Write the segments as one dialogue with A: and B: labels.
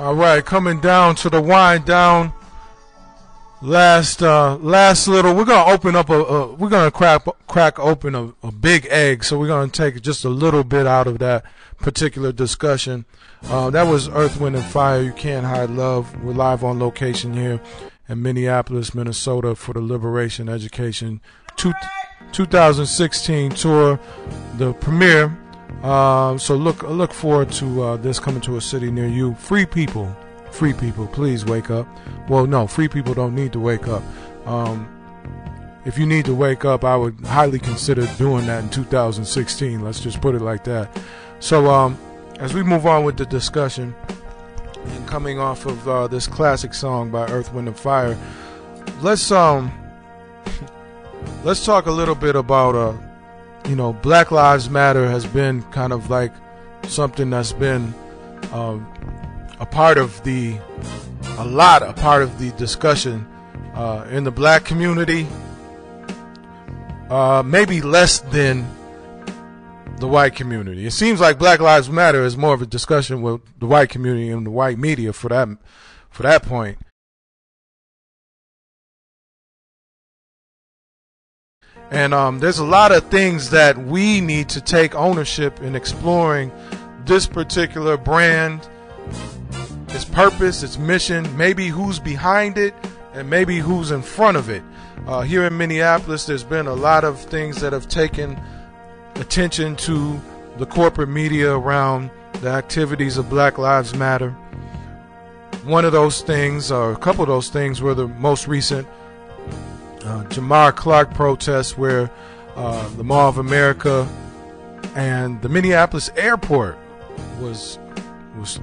A: All right, coming down to the wind down. Last little. We're gonna open up we're gonna crack open a big egg. So we're gonna take just a little bit out of that particular discussion. That was Earth, Wind, and Fire. You Can't Hide Love. We're live on location here in Minneapolis, Minnesota for the Liberation Education 2016 tour, the premiere. So look forward to this coming to a city near you. Free people, please wake up. Well, no, free people don't need to wake up. If you need to wake up, I would highly consider doing that in 2016. Let's just put it like that. So as we move on with the discussion, and coming off of this classic song by Earth, Wind, and Fire, let's talk a little bit about Black Lives Matter has been kind of like something that's been a part of the discussion in the black community, maybe less than the white community. It seems like Black Lives Matter is more of a discussion with the white community and the white media for that point. And there's a lot of things that we need to take ownership in exploring this particular brand, its purpose, its mission, maybe who's behind it, and maybe who's in front of it. Here in Minneapolis, there's been a lot of things that have taken attention to the corporate media around the activities of Black Lives Matter. One of those things, or a couple of those things, were the most recent Jamar Clark protests, where the Mall of America and the Minneapolis airport was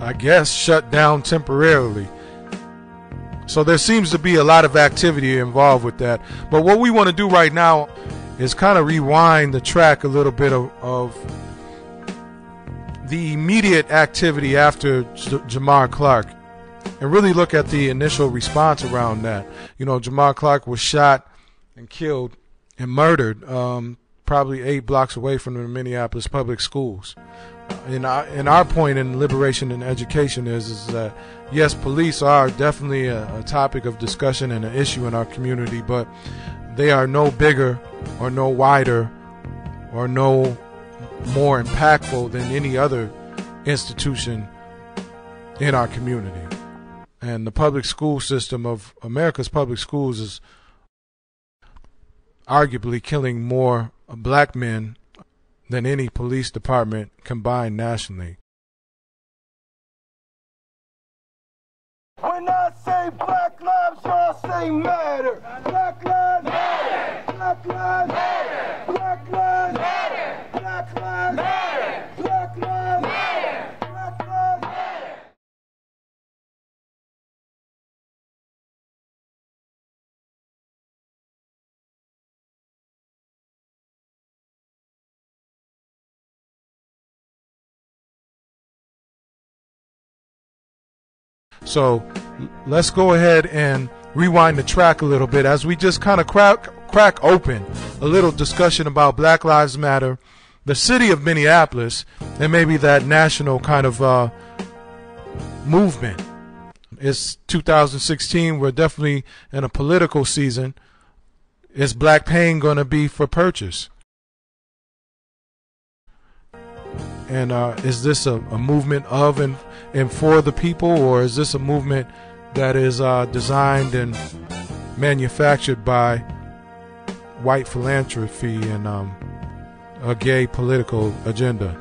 A: I guess shut down temporarily. So there seems to be a lot of activity involved with that. But what we want to do right now is kind of rewind the track a little bit of the immediate activity after Jamar Clark, and really look at the initial response around that. Jamar Clark was shot and killed and murdered probably 8 blocks away from the Minneapolis public schools. And our point in liberation and education is that, yes, police are definitely a topic of discussion and an issue in our community, but they are no bigger or no wider or no more impactful than any other institution in our community. And the public school system of America's public schools is arguably killing more black men than any police department combined nationally.
B: When I say Black Lives, y'all say matter. Black Lives Matter. Black Lives Matter. Black Lives Matter. Black Lives Matter. Black Lives Matter. Black Lives Matter.
A: So let's go ahead and rewind the track a little bit as we just kind of crack open a little discussion about Black Lives Matter, the city of Minneapolis, and maybe that national kind of movement. It's 2016. We're definitely in a political season. Is black pain going to be for purchase? And is this a movement of and for the people, or is this a movement that is designed and manufactured by white philanthropy and a gay political agenda?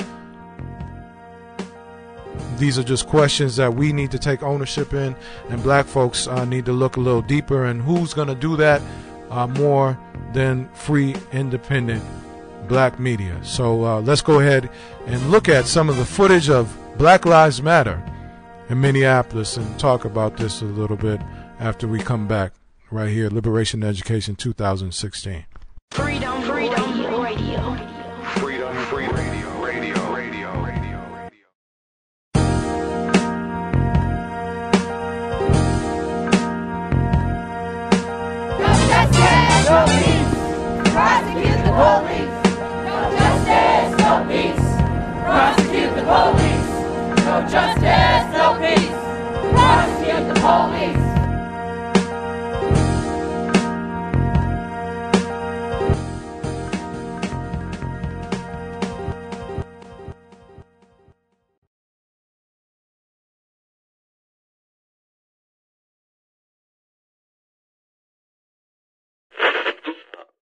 A: These are just questions that we need to take ownership in, and black folks need to look a little deeper. And who's going to do that more than free, independent black media? So let's go ahead and look at some of the footage of Black Lives Matter in Minneapolis and talk about this a little bit after we come back right here. Liberation Education 2016.
C: Freedom, freedom, radio.
D: Freedom, freedom, radio, radio, radio, radio, radio.
E: No justice, no peace. Prosecute the police. No justice, no peace. Prosecute the police. No justice, no peace. police.